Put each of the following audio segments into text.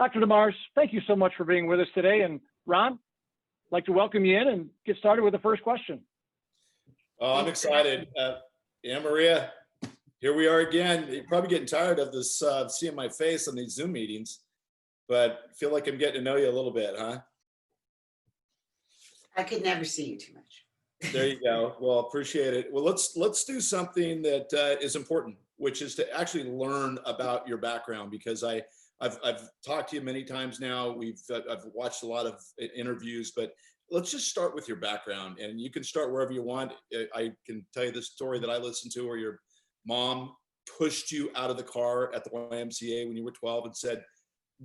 Dr. DeMars, thank you so much for being with us today. And Ron, I'd like to welcome you in and get started with the first question. Oh, I'm excited. AnnMaria, here we are again. You're probably getting tired of this, seeing my face on these Zoom meetings, but I feel like I'm getting to know you a little bit, huh? I could never see you too much. There you go. Well, appreciate it. Well, let's do something that is important, which is to actually learn about your background, because I've talked to you many times now. I've watched a lot of interviews, but let's just start with your background, and you can start wherever you want. I can tell you the story that I listened to, where your mom pushed you out of the car at the YMCA when you were 12 and said,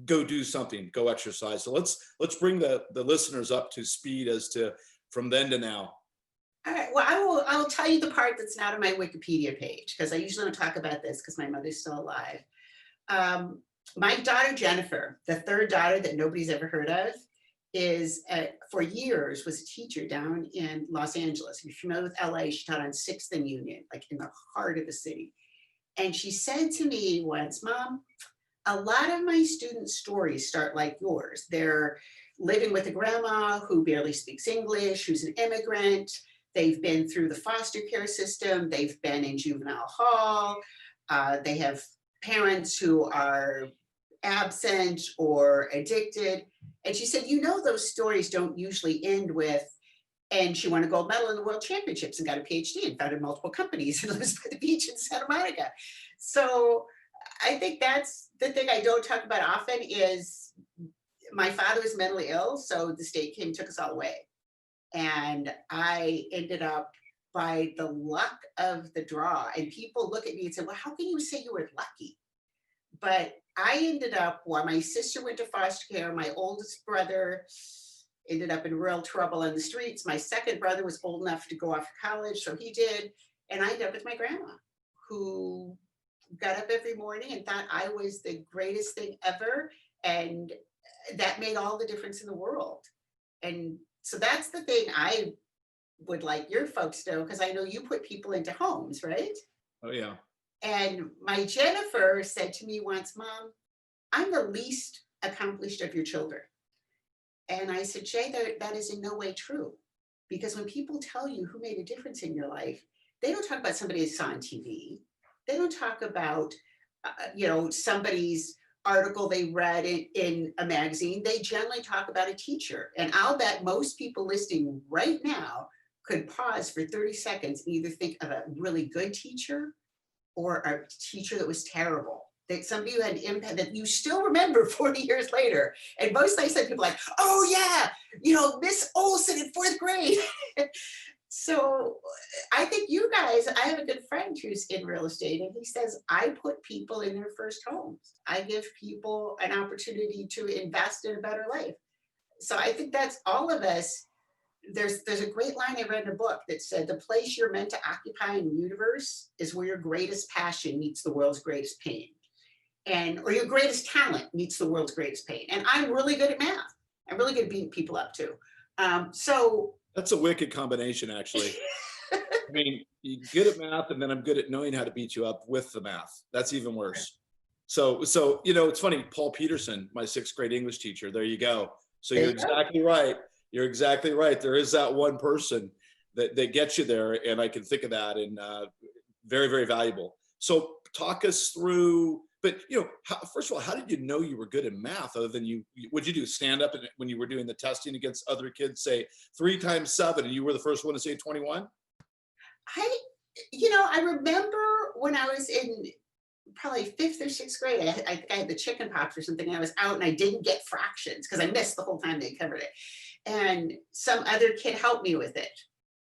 go do something, go exercise. So let's bring the listeners up to speed as to from then to now. All right. Well, I will tell you the part that's not on my Wikipedia page, because I usually don't talk about this because my mother's still alive. My daughter, Jennifer, the third daughter that nobody's ever heard of, is for years was a teacher down in Los Angeles. If you're familiar with LA, she taught on 6th and Union, like in the heart of the city. And she said to me once, Mom, a lot of my students' stories start like yours. They're living with a grandma who barely speaks English, who's an immigrant. They've been through the foster care system. They've been in juvenile hall. They have parents who are absent or addicted. And she said, you know, those stories don't usually end with, and she won a gold medal in the world championships and got a PhD and founded multiple companies and lives by the beach in Santa Monica. So I think that's the thing I don't talk about often is my father was mentally ill. So the state came and took us all away. And I ended up by the luck of the draw, and people look at me and say, well, how can you say you were lucky? But I ended up, while my sister went to foster care, my oldest brother ended up in real trouble on the streets. My second brother was old enough to go off to college, so he did. And I ended up with my grandma, who got up every morning and thought I was the greatest thing ever. And that made all the difference in the world. And so that's the thing I would like your folks to know, because I know you put people into homes, right? Oh, yeah. And my Jennifer said to me once, Mom, I'm the least accomplished of your children. And I said, Jay, that is in no way true. Because when people tell you who made a difference in your life, they don't talk about somebody they saw on TV. They don't talk about, somebody's article they read in a magazine. They generally talk about a teacher. And I'll bet most people listening right now could pause for 30 seconds and either think of a really good teacher or a teacher that was terrible, that somebody who had an impact that you still remember 40 years later. And most nice people are like, oh yeah, Miss Olson in 4th grade. So I think you guys, I have a good friend who's in real estate, and he says, I put people in their first homes. I give people an opportunity to invest in a better life. So I think that's all of us. There's a great line I read in a book that said, the place you're meant to occupy in the universe is where your greatest passion meets the world's greatest pain. Or your greatest talent meets the world's greatest pain. And I'm really good at math. I'm really good at beating people up too. So that's a wicked combination, actually. I mean, you're good at math, and then I'm good at knowing how to beat you up with the math. That's even worse. So it's funny, Paul Peterson, my 6th grade English teacher, there you go. So you're exactly right. You're exactly right. There is that one person that gets you there, and I can think of that, and very, very valuable. So talk us through, but first of all, how did you know you were good at math other than what'd you do, stand up when you were doing the testing against other kids, say 3 times 7, and you were the first one to say 21? I remember when I was in probably 5th or 6th grade, I think I had the chicken pox or something, and I was out and I didn't get fractions because I missed the whole time they covered it. And some other kid helped me with it.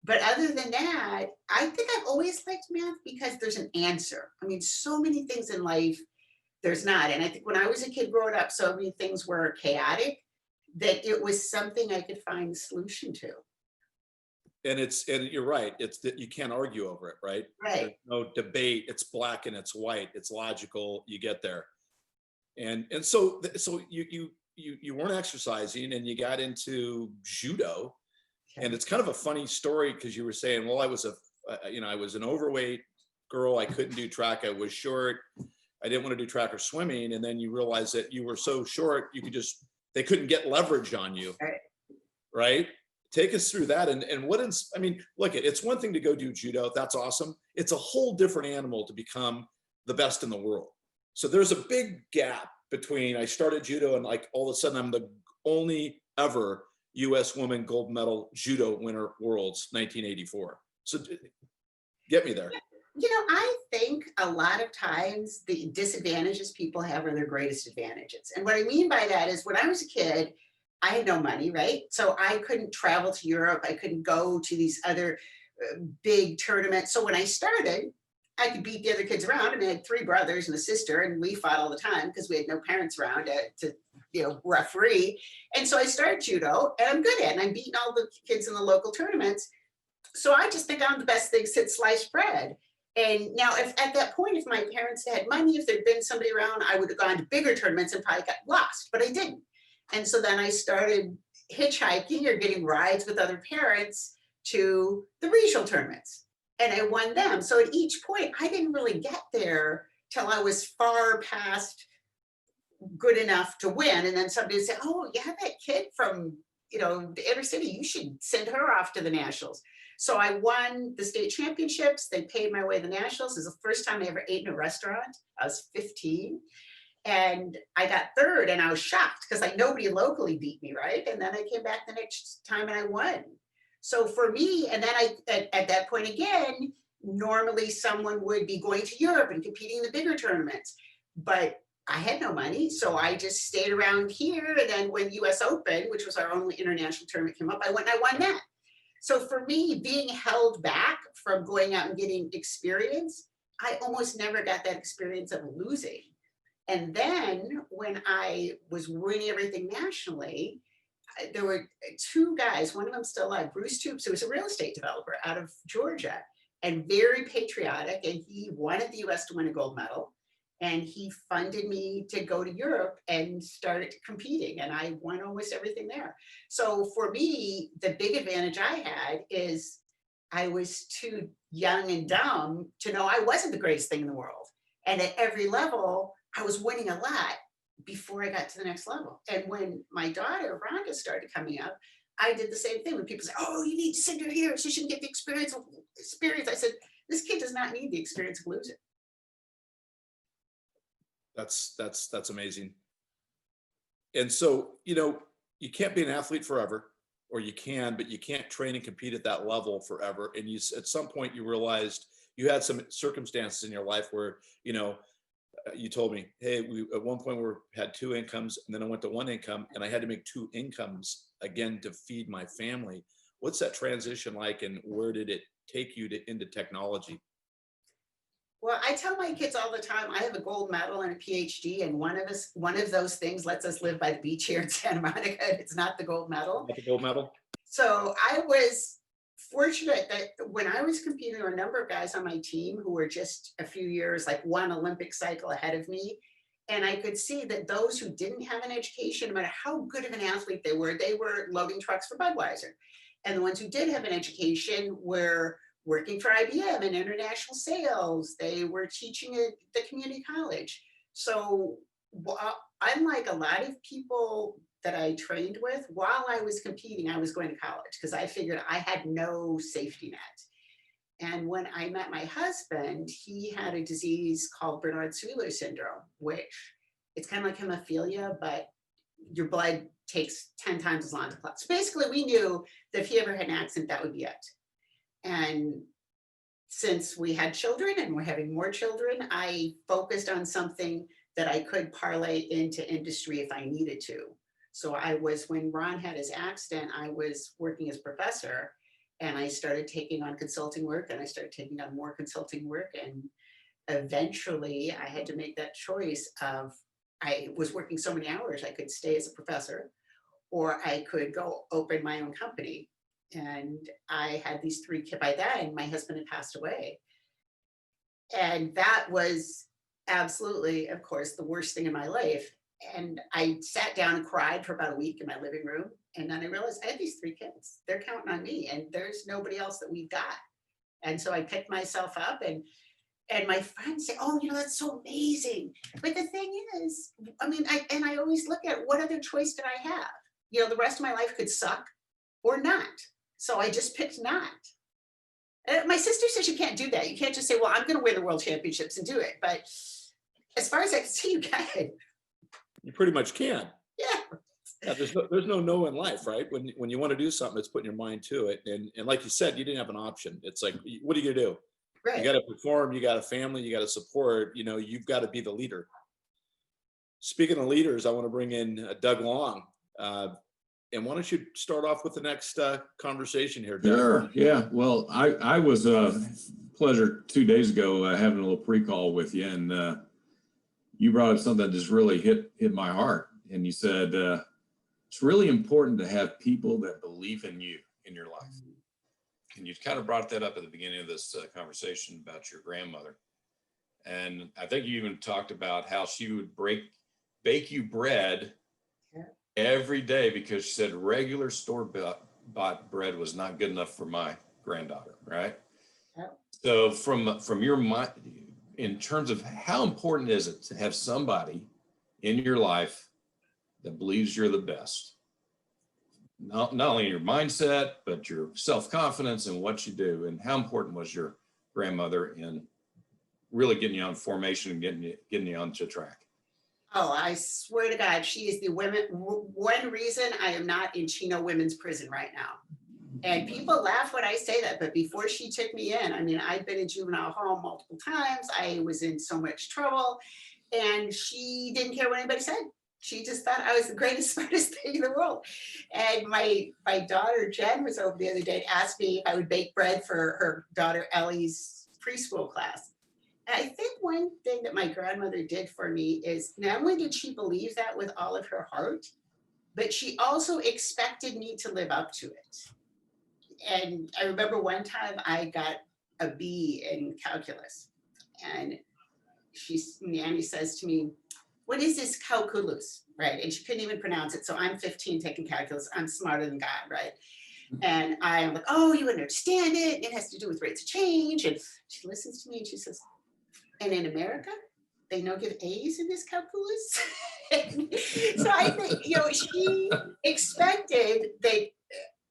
But other than that, I think I've always liked math because there's an answer. I mean, so many things in life, there's not. And I think when I was a kid growing up, so many things were chaotic that it was something I could find a solution to. And you're right. It's that you can't argue over it, right? Right. There's no debate. It's black and it's white. It's logical. You get there. And so you weren't exercising, and you got into judo. Okay. And it's kind of a funny story, because you were saying, well, I was an overweight girl. I couldn't do track. I was short. I didn't want to do track or swimming. And then you realize that you were so short, they couldn't get leverage on you. Right. Right? Take us through that. And I mean, look, it's one thing to go do judo. That's awesome. It's a whole different animal to become the best in the world. So there's a big gap between I started judo and like all of a sudden I'm the only ever US woman gold medal judo winner worlds 1984. So get me there. You know, I think a lot of times the disadvantages people have are their greatest advantages. And what I mean by that is when I was a kid, I had no money, right? So I couldn't travel to Europe. I couldn't go to these other big tournaments. So when I started, I could beat the other kids around. I mean, I had 3 brothers and a sister, and we fought all the time because we had no parents around to referee. And so I started judo, and I'm good at it. And I'm beating all the kids in the local tournaments. So I just think I'm the best thing since sliced bread. And now, if at that point, if my parents had money, if there'd been somebody around, I would have gone to bigger tournaments and probably got lost, but I didn't. And so then I started hitchhiking or getting rides with other parents to the regional tournaments, and I won them. So at each point, I didn't really get there till I was far past good enough to win. And then somebody would say, oh, you have that kid from, the inner city, you should send her off to the nationals. So I won the state championships. They paid my way to the nationals. It was the first time I ever ate in a restaurant. I was 15. And I got 3rd, and I was shocked because nobody locally beat me, right? And then I came back the next time and I won. So for me, and then at that point again, normally someone would be going to Europe and competing in the bigger tournaments, but I had no money. So I just stayed around here. And then when US Open, which was our only international tournament, came up, I went and I won that. So for me, being held back from going out and getting experience, I almost never got that experience of losing. And then when I was winning everything nationally, there were 2 guys, one of them still alive, Bruce Toops, who was a real estate developer out of Georgia and very patriotic. And he wanted the US to win a gold medal. And he funded me to go to Europe and started competing. And I won almost everything there. So for me, the big advantage I had is I was too young and dumb to know I wasn't the greatest thing in the world. And at every level, I was winning a lot before I got to the next level. And when my daughter, Rhonda, started coming up, I did the same thing. When people say, oh, you need to send her here so she can get the experience. I said, this kid does not need the experience of losing. That's amazing. And so, you can't be an athlete forever, or you can, but you can't train and compete at that level forever. And at some point you realized you had some circumstances in your life where, you told me, hey, we at one point we had 2 incomes, and then I went to 1 income, and I had to make 2 incomes again to feed my family. What's that transition like, and where did it take you into technology? Well, I tell my kids all the time, I have a gold medal and a PhD, and one of those things lets us live by the beach here in Santa Monica. It's not the gold medal. Not the gold medal. So I was fortunate that when I was competing, there were a number of guys on my team who were just a few years, like 1 Olympic cycle ahead of me. And I could see that those who didn't have an education, no matter how good of an athlete they were loading trucks for Budweiser. And the ones who did have an education were working for IBM in international sales. They were teaching at the community college. So unlike a lot of people that I trained with, while I was competing, I was going to college because I figured I had no safety net. And when I met my husband, he had a disease called Bernard-Seiler syndrome, which it's kind of like hemophilia, but your blood takes 10 times as long to clot. So basically we knew that if he ever had an accident, that would be it. And since we had children and we're having more children, I focused on something that I could parlay into industry if I needed to. So when Ron had his accident, I was working as professor, and I started taking on consulting work, and I started taking on more consulting work. And eventually I had to make that choice of, I was working so many hours, I could stay as a professor, or I could go open my own company. And I had these 3 kids. By then, my husband had passed away. And that was absolutely, of course, the worst thing in my life. And I sat down and cried for about a week in my living room. And then I realized I had these 3 kids. They're counting on me, and there's nobody else that we've got. And so I picked myself up, and And my friends say, oh, that's so amazing. But the thing is, I mean, I always look at what other choice did I have? The rest of my life could suck or not. So I just picked not. My sister says you can't do that. You can't just say, well, I'm going to win the world championships and do it. But as far as I can see, you can. You pretty much can. Yeah. Yeah, there's no in life, right? When you want to do something, it's putting your mind to it. And like you said, you didn't have an option. It's like, what are you gonna do? Right. You got to perform. You got a family. You got to support. You've got to be the leader. Speaking of leaders, I want to bring in Doug Long. And why don't you start off with the next conversation here, Doug? Sure. Yeah. Well, I was pleasure 2 days ago having a little pre-call with you, and you brought up something that just really hit my heart. And you said it's really important to have people that believe in you in your life. And you kind of brought that up at the beginning of this conversation about your grandmother. And I think you even talked about how she would bake you bread every day because she said regular store-bought bread was not good enough for my granddaughter, right? Yep. So from your mind, in terms of how important is it to have somebody in your life that believes you're the best? Not only in your mindset, but your self-confidence and what you do. And how important was your grandmother in really getting you on formation and getting you onto track? Oh, I swear to God, she is the one reason I am not in Chino Women's Prison right now. And people laugh when I say that, but before she took me in, I mean, I've been in juvenile hall multiple times. I was in so much trouble, and she didn't care what anybody said. She just thought I was the greatest, smartest thing in the world. And my daughter, Jen, was over the other day and asked me if I would bake bread for her daughter, Ellie's preschool class. And I think one thing that my grandmother did for me is not only did she believe that with all of her heart, but she also expected me to live up to it. And I remember one time I got a B in calculus, and Nanny says to me, what is this calculus, right? And she couldn't even pronounce it. So I'm 15 taking calculus. I'm smarter than God, right? And I'm like, oh, you wouldn't understand it. It has to do with rates of change. And she listens to me and she says, and in America, they don't give A's in this calculus. So I think, she expected that,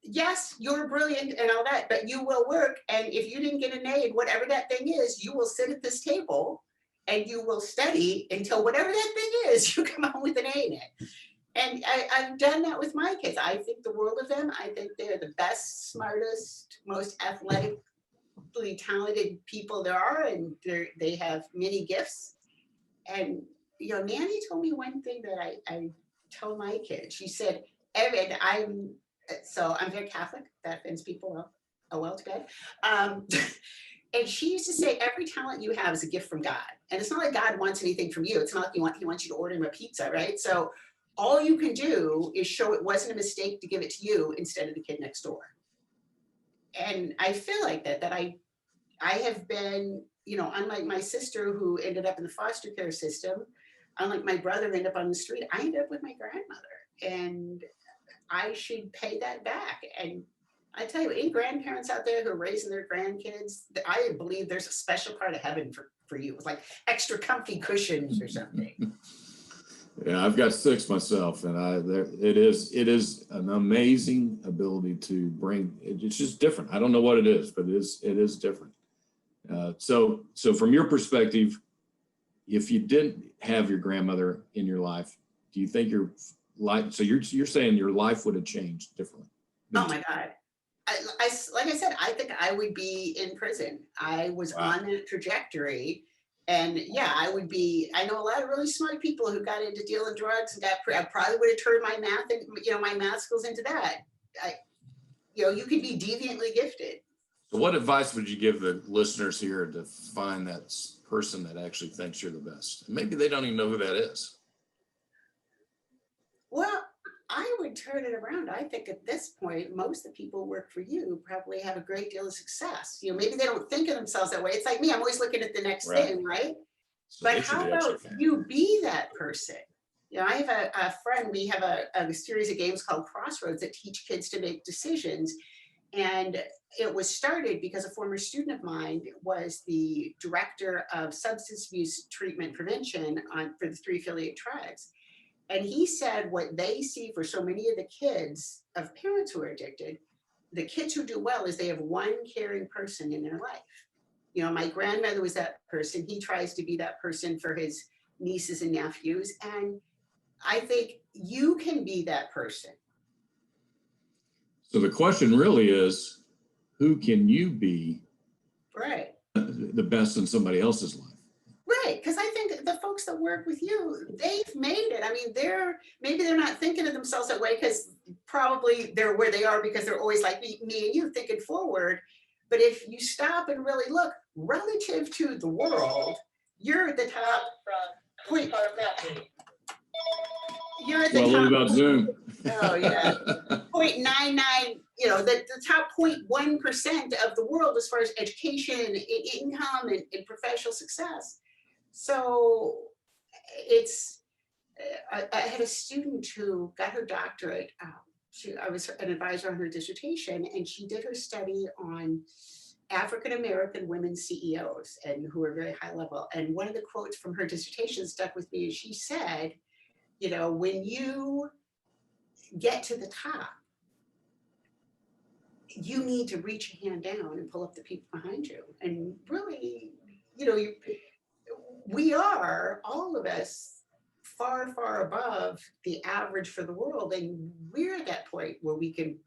yes, you're brilliant and all that, but you will work. And if you didn't get an A in whatever that thing is, you will sit at this table and you will study until whatever that thing is, you come out with an A in it. And I've done that with my kids. I think the world of them. I think they're the best, smartest, most athletically talented people there are, and they have many gifts. And Nanny told me one thing that I tell my kids. She said, Evan, I'm very Catholic. That offends people well to bed. And she used to say, every talent you have is a gift from God. And it's not like God wants anything from you. It's not like he wants you to order him a pizza, right? So all you can do is show it wasn't a mistake to give it to you instead of the kid next door. And I feel like that I have been, unlike my sister who ended up in the foster care system, unlike my brother ended up on the street, I ended up with my grandmother. And I should pay that back. And I tell you, any grandparents out there who are raising their grandkids, I believe there's a special part of heaven for you. It's like extra comfy cushions or something. Yeah, I've got 6 myself, and it is an amazing ability to bring. It's just different. I don't know what it is, but it is different. So from your perspective, if you didn't have your grandmother in your life, do you think your life? So you're saying your life would have changed differently? Oh my God. Like I said, I think I would be in prison. I was on a trajectory, and yeah, I know a lot of really smart people who got into dealing drugs and I probably would have turned my math and my math skills into that. You could be deviantly gifted. So what advice would you give the listeners here to find that person that actually thinks you're the best? Maybe they don't even know who that is. Well, I would turn it around. I think at this point, most of the people who work for you probably have a great deal of success. Maybe they don't think of themselves that way. It's like me, I'm always looking at the next thing, right? So but how about you be that person? I have a friend, we have a series of games called Crossroads that teach kids to make decisions. And it was started because a former student of mine was the director of substance abuse treatment prevention for the 3 affiliate tribes. And he said what they see for so many of the kids of parents who are addicted, the kids who do well is they have one caring person in their life. You know, my grandmother was that person. He tries to be that person for his nieces and nephews. And I think you can be that person. So the question really is, who can you be Right. the best in somebody else's life? Right, because I think the folks that work with you, they've made it. I mean, maybe they're not thinking of themselves that way because probably they're where they are because they're always like me and you thinking forward. But if you stop and really look relative to the world, you're at the top. Point, you're at the Well, top. what about Zoom? Oh yeah, 0.99. You know, the top 0.1% of the world as far as education, income, and professional success. So it's, I had a student who got her doctorate. I was an advisor on her dissertation, and she did her study on African-American women CEOs and who are very high level. And one of the quotes from her dissertation stuck with me. She said, you know, when you get to the top, you need to reach a hand down and pull up the people behind you. And really, you know, we are, all of us, far, far above the average for the world. And we're at that point where we can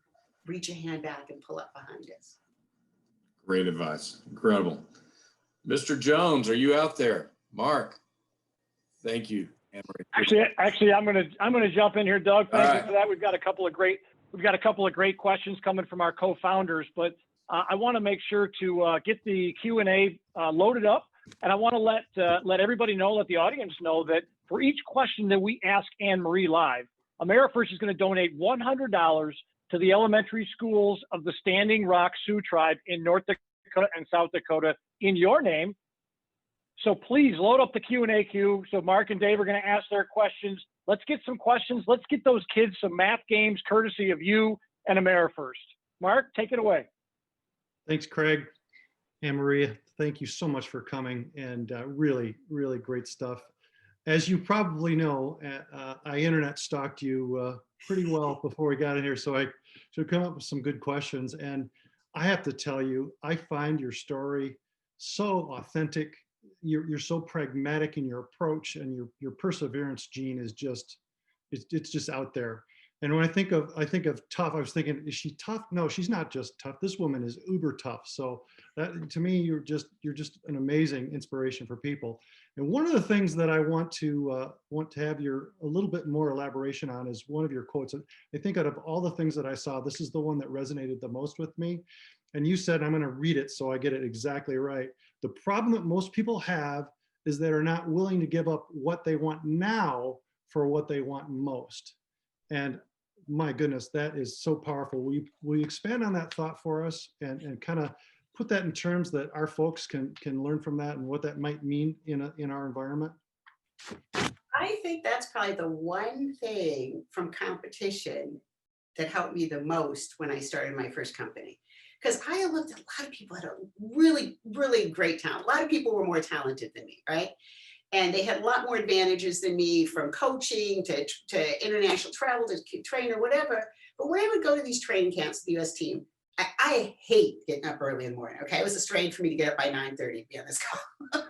reach a hand back and pull up behind us. Great advice. Incredible. Mr. Jones, are you out there? Mark, thank you. Actually, I'm gonna jump in here, Doug. Thank you right. for that. We've got a couple of great questions coming from our co-founders, but I want to make sure to get the Q&A loaded up, and I want to let everybody know, let the audience know that for each question that we ask AnnMaria live, AmeriFirst is going to donate $100 to the elementary schools of the Standing Rock Sioux Tribe in North Dakota and South Dakota in your name. So please load up the Q&A queue. So Mark and Dave are going to ask their questions. Let's get some questions. Let's get those kids some math games courtesy of you and AmeriFirst. Mark, take it away. Thanks, Craig. AnnMaria, thank you so much for coming, and really, really great stuff. As you probably know, I internet stalked you pretty well before we got in here, so I should come up with some good questions. And I have to tell you, I find your story so authentic. You're so pragmatic in your approach, and your perseverance gene is just, it's just out there. And when I think of tough, I was thinking, is she tough? No, she's not just tough. This woman is uber tough. So that, to me, you're just an amazing inspiration for people. And one of the things that I want to have a little bit more elaboration on is one of your quotes. I think out of all the things that I saw, this is the one that resonated the most with me. And you said, I'm going to read it so I get it exactly right. The problem that most people have is they are not willing to give up what they want now for what they want most. And my goodness, that is so powerful. Will you expand on that thought for us and kind of put that in terms that our folks can learn from that and what that might mean in our environment? I think that's probably the one thing from competition that helped me the most when I started my first company. Because I looked at a lot of people that had a really, really great talent. A lot of people were more talented than me, right? And they had a lot more advantages than me, from coaching to international travel, to train or whatever. But when I would go to these training camps, the US team, I hate getting up early in the morning, okay? It was a strain for me to get up by 9:30 to be on this call.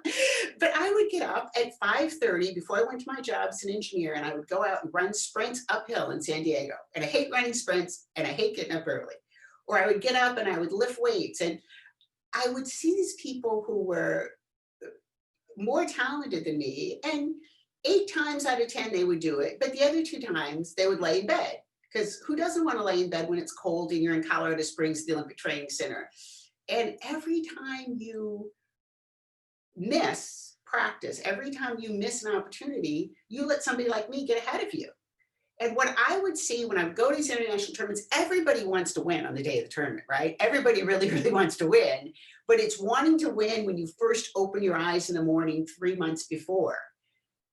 But I would get up at 5:30 before I went to my job as an engineer, and I would go out and run sprints uphill in San Diego. And I hate running sprints, and I hate getting up early. Or I would get up and I would lift weights, and I would see these people who were more talented than me, and 8 times out of 10 they would do it, but the other 2 times they would lay in bed, because who doesn't want to lay in bed when it's cold and you're in Colorado Springs, the Olympic Training Center? And every time you miss practice, every time you miss an opportunity, you let somebody like me get ahead of you. And what I would see when I would go to these international tournaments, everybody wants to win on the day of the tournament, right? Everybody really, really wants to win, but it's wanting to win when you first open your eyes in the morning 3 months before.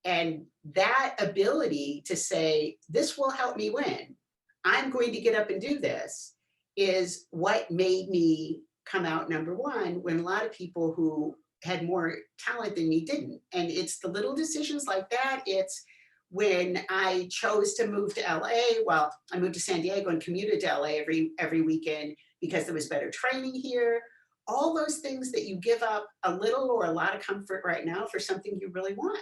And that ability to say, this will help me win, I'm going to get up and do this, is what made me come out number one when a lot of people who had more talent than me didn't. And it's the little decisions like that. It's when I chose to move to LA. Well, I moved to San Diego and commuted to LA every weekend because there was better training here. All those things that you give up a little or a lot of comfort right now for something you really want.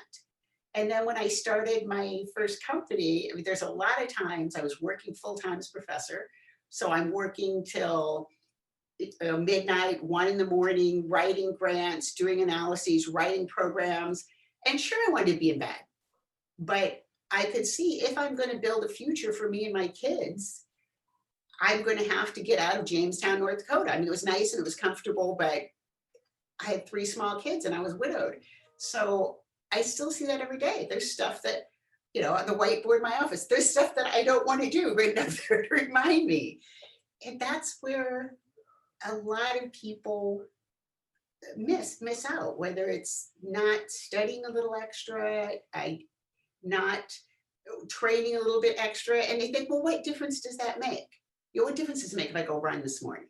And then when I started my first company, I mean, there's a lot of times I was working full-time as professor. So I'm working till midnight, 1 a.m, writing grants, doing analyses, writing programs. And sure, I wanted to be in bed. But I could see if I'm going to build a future for me and my kids, I'm going to have to get out of Jamestown, North Dakota. I mean, it was nice and it was comfortable, but I had 3 small kids and I was widowed. So I still see that every day. There's stuff that, you know, on the whiteboard in my office, there's stuff that I don't want to do written up there to remind me. And that's where a lot of people miss out, whether it's not studying a little extra, not training a little bit extra. And they think, well, what difference does that make? You know, what difference does it make if I go run this morning?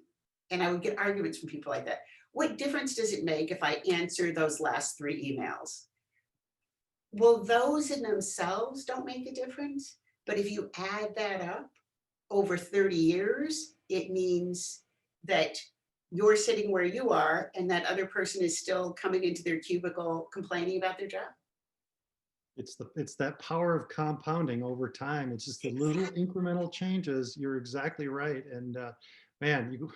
And I would get arguments from people like that. What difference does it make if I answer those last 3 emails? Well, those in themselves don't make a difference. But if you add that up over 30 years, it means that you're sitting where you are and that other person is still coming into their cubicle complaining about their job. It's that power of compounding over time. It's just the little incremental changes. You're exactly right. And man, you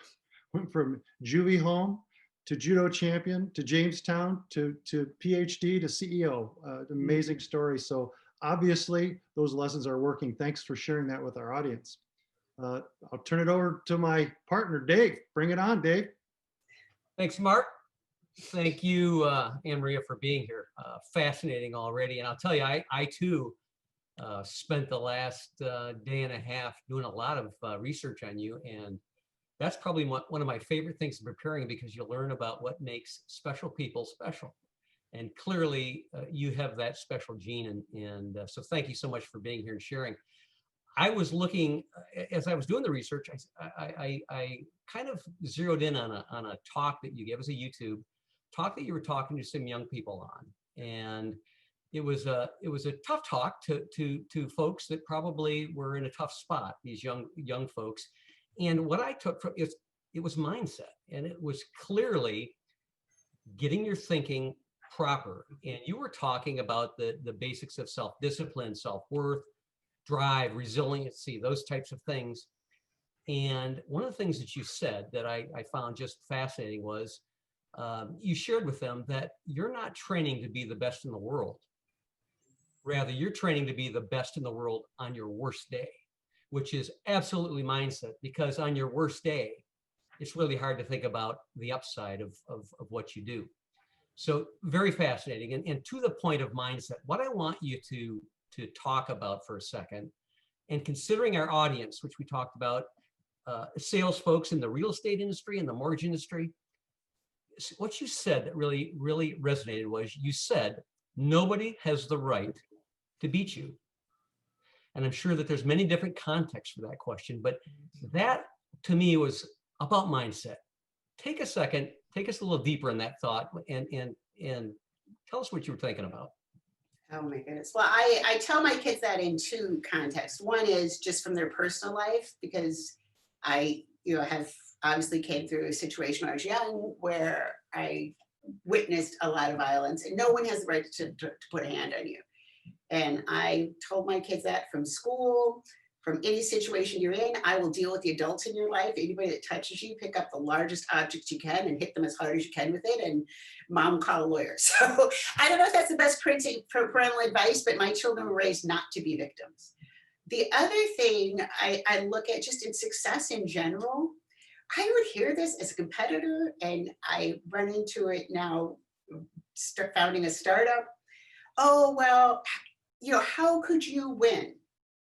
went from juvie home to judo champion to Jamestown to PhD to CEO. Amazing story. So obviously those lessons are working. Thanks for sharing that with our audience. I'll turn it over to my partner, Dave. Bring it on, Dave. Thanks, Mark. Thank you, AnnMaria, for being here. Fascinating already. And I'll tell you, I too spent the last day and a half doing a lot of research on you. And that's probably one of my favorite things in preparing, because you learn about what makes special people special. And clearly you have that special gene. And so thank you so much for being here and sharing. I was looking, as I was doing the research, I kind of zeroed in on a talk that you gave us, a YouTube talk that you were talking to some young people on. And it was a tough talk to folks that probably were in a tough spot, these young folks. And what I took from it was mindset, and it was clearly getting your thinking proper. And you were talking about the basics of self-discipline, self-worth, drive, resiliency, those types of things. And one of the things that you said that I found just fascinating was you shared with them that you're not training to be the best in the world. Rather, you're training to be the best in the world on your worst day, which is absolutely mindset, because on your worst day, it's really hard to think about the upside of what you do. So very fascinating. And to the point of mindset, what I want you to talk about for a second, and considering our audience, which we talked about, sales folks in the real estate industry and the mortgage industry, what you said that really, really resonated was you said, nobody has the right to beat you. And I'm sure that there's many different contexts for that question, but that to me was about mindset. Take a second, take us a little deeper in that thought and tell us what you were thinking about. Oh my goodness. Well, I tell my kids that in 2 contexts. One is just from their personal life, because I, have obviously came through a situation when I was young where I witnessed a lot of violence, and no one has the right to put a hand on you. And I told my kids that from school, from any situation you're in, I will deal with the adults in your life. Anybody that touches you, pick up the largest object you can and hit them as hard as you can with it, and mom will call a lawyer. So I don't know if that's the best parental advice, but my children were raised not to be victims. The other thing I look at just in success in general, I would hear this as a competitor, and I run into it now, founding a startup. Oh, well, how could you win?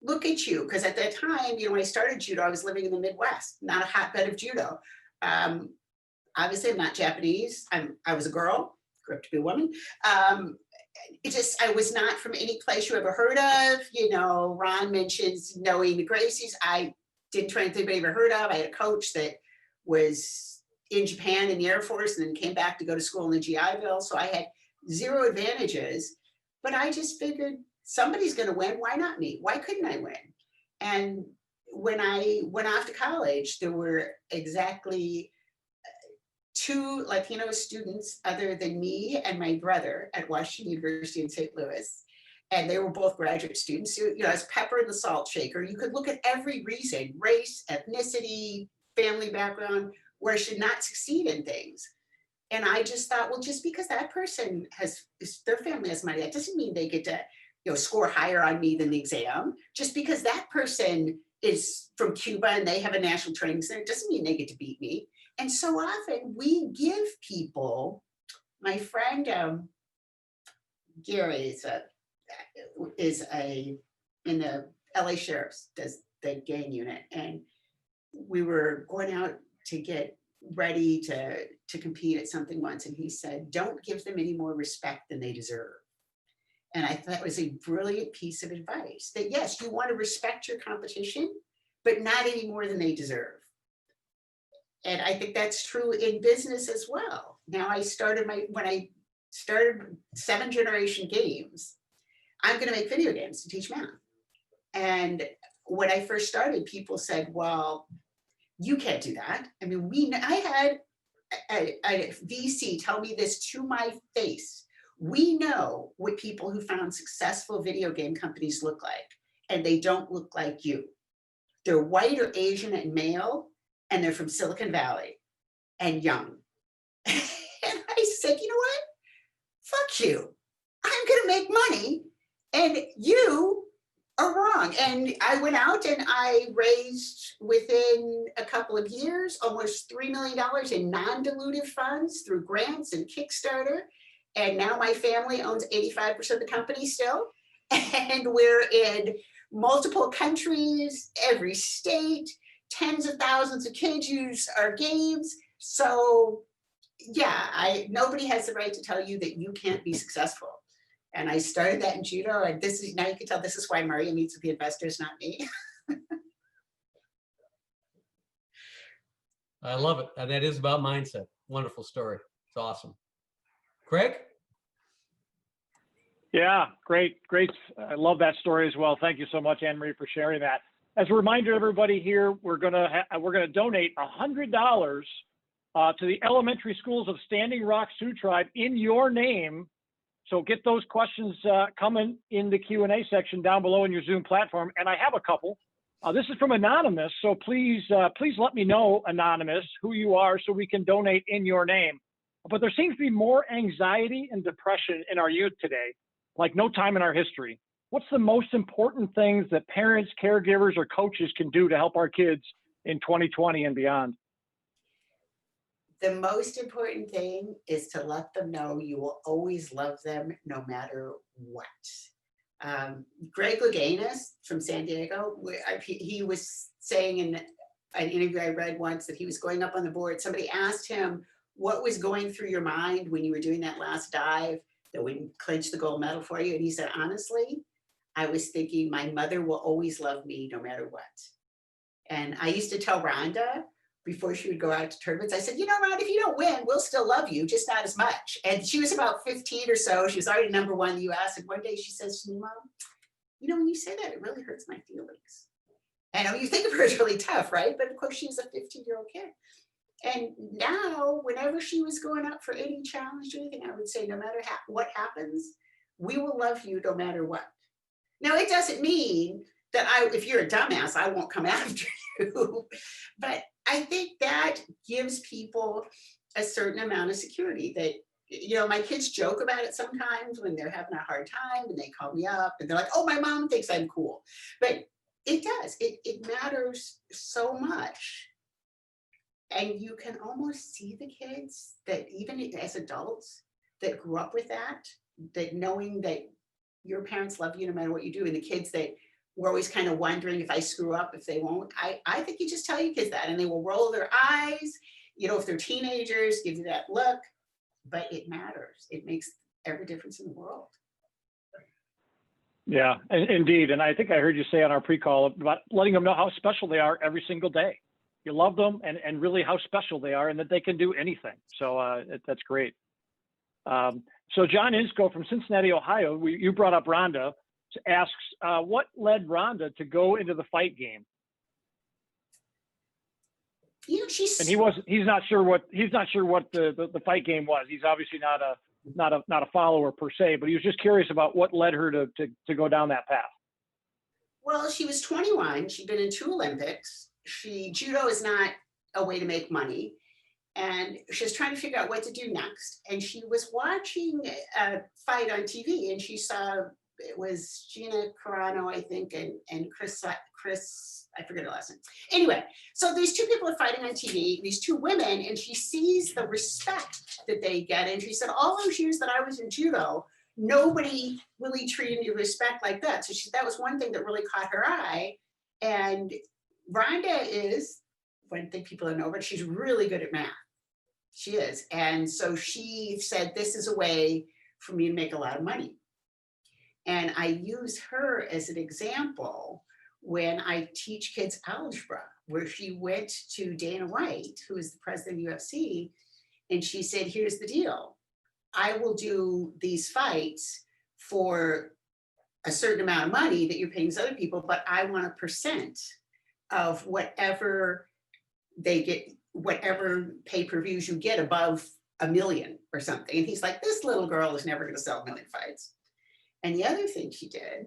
Look at you. Because at that time, when I started judo, I was living in the Midwest, not a hotbed of judo. Obviously, I'm not Japanese. I was a girl, grew up to be a woman. I was not from any place you ever heard of. Ron mentions knowing the Gracies. I didn't train with anybody ever heard of. I had a coach that was in Japan in the Air Force and then came back to go to school in the GI Bill. So I had zero advantages, but I just figured somebody's going to win. Why not me? Why couldn't I win? And when I went off to college, there were exactly 2 Latino students other than me and my brother at Washington University in St. Louis. And they were both graduate students. So, you know, as pepper in the salt shaker, you could look at every reason, race, ethnicity, family background, where I should not succeed in things. And I just thought, well, just because that person their family has money, that doesn't mean they get to, you know, score higher on me than the exam. Just because that person is from Cuba and they have a national training center, doesn't mean they get to beat me. And so often we give people, my friend Gary is in the LA Sheriff's, does the gang unit. And we were going out to get ready to compete at something once. And he said, don't give them any more respect than they deserve. And I thought it was a brilliant piece of advice that yes, you want to respect your competition, but not any more than they deserve. And I think that's true in business as well. Now when I started 7 Generation Games, I'm going to make video games to teach math. And when I first started, people said, well, you can't do that. I mean, I had a VC tell me this to my face. We know what people who found successful video game companies look like, and they don't look like you. They're white or Asian and male, and they're from Silicon Valley and young. And I said, you know what? Fuck you. I'm going to make money, and you are wrong. And I went out and I raised, within a couple of years, almost $3 million in non-dilutive funds through grants and Kickstarter. And now my family owns 85% of the company still. And we're in multiple countries, every state, tens of thousands of kids use our games. So yeah, nobody has the right to tell you that you can't be successful. And I started that in judo, and now you can tell this is why Maria meets with the investors, not me. I love it. And that is about mindset. Wonderful story. It's awesome. Craig? Yeah, great. I love that story as well. Thank you so much, AnnMaria, for sharing that. As a reminder, everybody here, we're gonna donate $100 to the elementary schools of Standing Rock Sioux Tribe in your name. So get those questions coming in the Q&A section down below in your Zoom platform. And I have a couple. This is from Anonymous. So please let me know, Anonymous, who you are so we can donate in your name. But there seems to be more anxiety and depression in our youth today, like no time in our history. What's the most important things that parents, caregivers, or coaches can do to help our kids in 2020 and beyond? The most important thing is to let them know you will always love them no matter what. Greg Louganis from San Diego, he was saying in an interview I read once that he was going up on the board. Somebody asked him, what was going through your mind when you were doing that last dive that would clinch the gold medal for you? And he said, honestly, I was thinking my mother will always love me no matter what. And I used to tell Rhonda before she would go out to tournaments, I said, you know, Rhonda, if you don't win, we'll still love you, just not as much. And she was about 15 or so. She was already #1 in the US. And one day she says to me, Mom, you know, when you say that, it really hurts my feelings. And you think of her as really tough, right? But of course, she's a 15-year-old kid. And now, whenever she was going up for any challenge or anything, I would say, no matter what happens, we will love you no matter what. Now, it doesn't mean that if you're a dumbass, I won't come after you. But I think that gives people a certain amount of security that, you know, my kids joke about it sometimes when they're having a hard time and they call me up and they're like, oh, my mom thinks I'm cool. But it does. It matters so much. And you can almost see the kids that even as adults that grew up with that knowing that your parents love you no matter what you do, and the kids that were always kind of wondering if I screw up, if they won't. I think you just tell your kids that and they will roll their eyes, you know, if they're teenagers, give you that look, but it matters. It makes every difference in the world. Yeah, indeed. And I think I heard you say on our pre-call about letting them know how special they are every single day. You love them and really how special they are and that they can do anything. So that's great. So John Insco from Cincinnati, Ohio, you brought up Rhonda, asks, what led Rhonda to go into the fight game? You know, she's And he's not sure what the fight game was. He's obviously not a follower per se, but he was just curious about what led her to go down that path. well, she was 21. She'd been in 2 Olympics. Judo is not a way to make money. And she was trying to figure out what to do next. And she was watching a fight on TV and she saw it was Gina Carano, I think, and Chris, I forget her last name. Anyway, so these 2 people are fighting on TV, these 2 women, and she sees the respect that they get. And she said, all those years that I was in judo, nobody really treated me with respect like that. So that was one thing that really caught her eye. And Rhonda is, one thing people don't know, but she's really good at math. She is. And so she said, this is a way for me to make a lot of money. And I use her as an example when I teach kids algebra, where she went to Dana White, who is the president of UFC, and she said, here's the deal. I will do these fights for a certain amount of money that you're paying these other people, but I want a percent of whatever they get, whatever pay-per-views you get above 1 million or something. And he's like, this little girl is never going to sell 1 million fights. And the other thing she did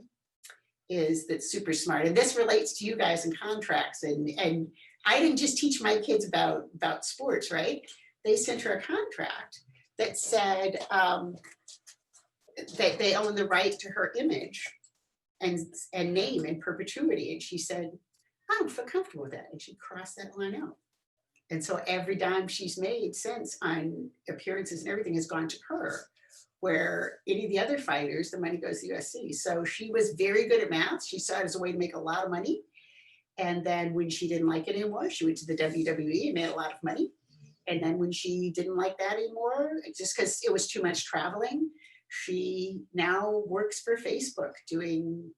is that's super smart, and this relates to you guys in contracts. And I didn't just teach my kids about sports, right? They sent her a contract that said that they own the right to her image and name in perpetuity. And she said, I don't feel comfortable with that. And she crossed that line out. And so every dime she's made since on appearances and everything has gone to her, where any of the other fighters, the money goes to USC. So she was very good at math. She saw it as a way to make a lot of money. And then when she didn't like it anymore, she went to the WWE and made a lot of money. And then when she didn't like that anymore, just because it was too much traveling, she now works for Facebook doing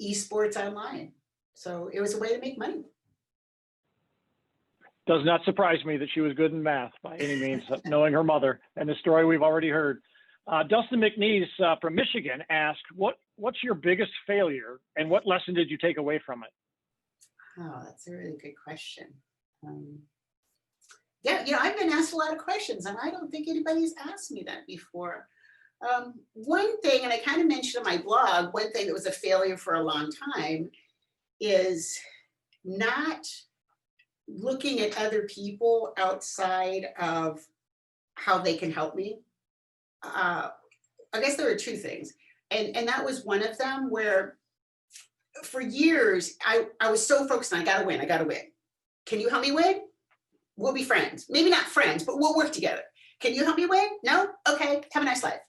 esports online. So it was a way to make money. Does not surprise me that she was good in math by any means, knowing her mother and the story we've already heard. Dustin McNeese from Michigan asked, what's your biggest failure and what lesson did you take away from it? Oh, that's a really good question. Yeah, I've been asked a lot of questions and I don't think anybody's asked me that before. One thing, and I kind of mentioned in my blog, one thing that was a failure for a long time is not looking at other people outside of how they can help me. I guess there were 2 things. And that was one of them, where for years, I was so focused on, I gotta win. Can you help me win? We'll be friends. Maybe not friends, but we'll work together. Can you help me win? No? Okay, have a nice life.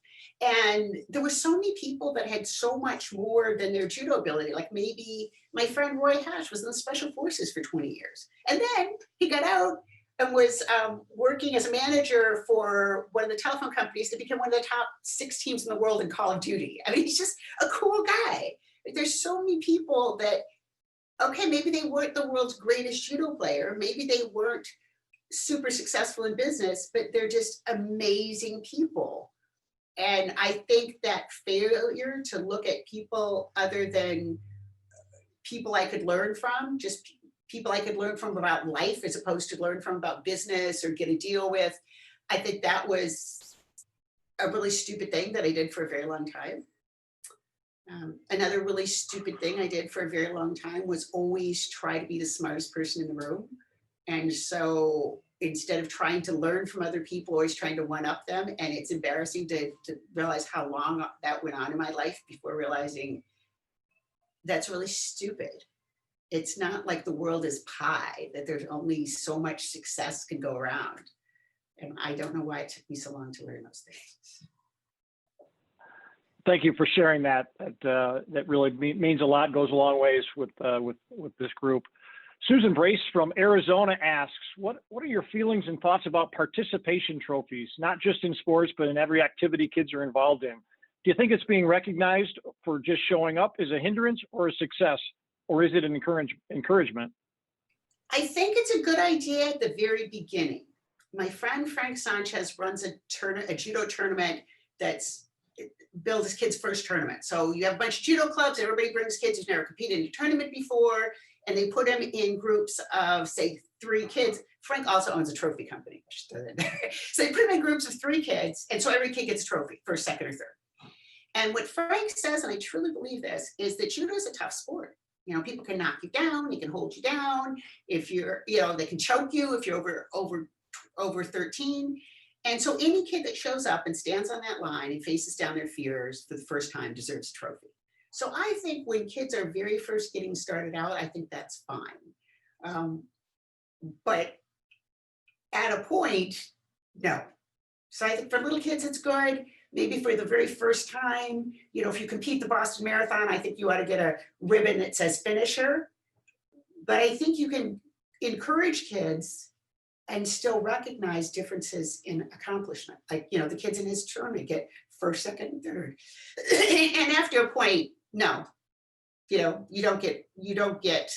And there were so many people that had so much more than their judo ability. Like maybe my friend Roy Hatch was in the Special Forces for 20 years. And then he got out and was working as a manager for one of the telephone companies that became one of the top 6 teams in the world in Call of Duty. I mean, he's just a cool guy. There's so many people that, okay, maybe they weren't the world's greatest judo player. Maybe they weren't super successful in business, but they're just amazing people. And I think that failure to look at people other than people I could learn from, just people I could learn from about life as opposed to learn from about business or get a deal with, I think that was a really stupid thing that I did for a very long time. Another really stupid thing I did for a very long time was always try to be the smartest person in the room. And so instead of trying to learn from other people, always trying to one up them. And it's embarrassing to realize how long that went on in my life before realizing that's really stupid. It's not like the world is pie, that there's only so much success can go around. And I don't know why it took me so long to learn those things. Thank you for sharing that. That really means a lot, goes a long ways with this group. Susan Brace from Arizona asks, what are your feelings and thoughts about participation trophies, not just in sports, but in every activity kids are involved in? Do you think it's being recognized for just showing up as a hindrance or a success, or is it an encouragement? I think it's a good idea at the very beginning. My friend Frank Sanchez runs a judo tournament that's Bill's his kid's first tournament. So you have a bunch of judo clubs, everybody brings kids who's never competed in a tournament before, and they put them in groups of, say, 3 kids. Frank also owns a trophy company. So they put them in groups of 3 kids, and so every kid gets a trophy, first, second, or third. And what Frank says, and I truly believe this, is that judo is a tough sport. You know, people can knock you down, they can hold you down. If you're, you know, they can choke you if you're over 13. And so any kid that shows up and stands on that line and faces down their fears for the first time deserves a trophy. So I think when kids are very first getting started out, I think that's fine. But at a point, no. So I think for little kids, it's good. Maybe for the very first time, you know, if you compete the Boston Marathon, I think you ought to get a ribbon that says finisher. But I think you can encourage kids and still recognize differences in accomplishment. Like, you know, the kids in his tournament get first, second, and third. And after a point, no, you know, you don't get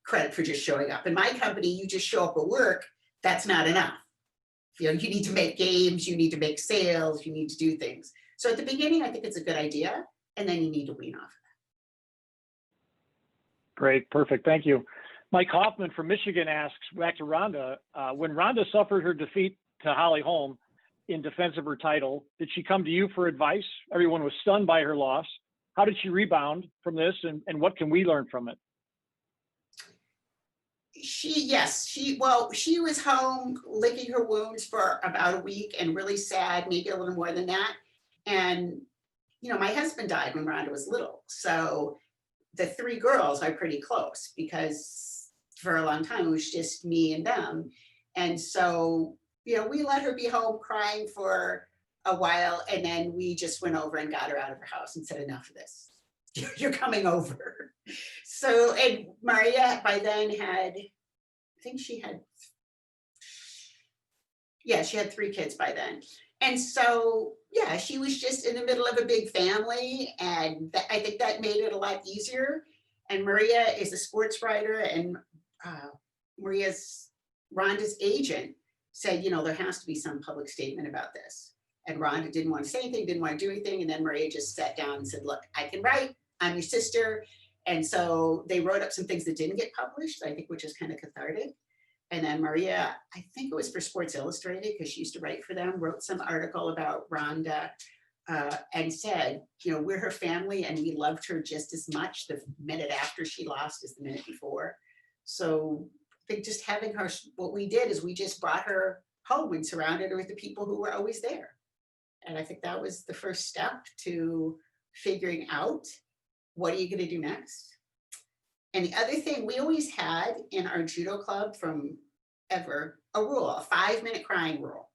credit for just showing up. In my company, you just show up at work, that's not enough. You know, you need to make games, you need to make sales, you need to do things. So at the beginning, I think it's a good idea, and then you need to wean off of that. Great, perfect, thank you. Mike Hoffman from Michigan asks, back to Rhonda, when Rhonda suffered her defeat to Holly Holm in defense of her title, did she come to you for advice? Everyone was stunned by her loss. How did she rebound from this, and what can we learn from it? She was home licking her wounds for about a week and really sad, maybe a little more than that. And, you know, my husband died when Rhonda was little. So the 3 girls are pretty close because for a long time it was just me and them. And so, you know, we let her be home crying for a while, and then we just went over and got her out of her house and said, enough of this. You're coming over. So, and Maria by then had, I think she had 3 kids by then. And so, yeah, she was just in the middle of a big family, and I think that made it a lot easier. And Maria is a sports writer, and Rhonda's agent said, you know, there has to be some public statement about this. And Rhonda didn't want to say anything, didn't want to do anything. And then Maria just sat down and said, look, I can write, I'm your sister. And so they wrote up some things that didn't get published, I think, which is kind of cathartic. And then Maria, I think it was for Sports Illustrated, because she used to write for them, wrote some article about Rhonda and said, you know, we're her family and we loved her just as much the minute after she lost as the minute before. So I think just having her, what we did is we just brought her home and surrounded her with the people who were always there. And I think that was the first step to figuring out, what are you going to do next? And the other thing, we always had in our judo club from ever a rule, a 5-minute crying rule.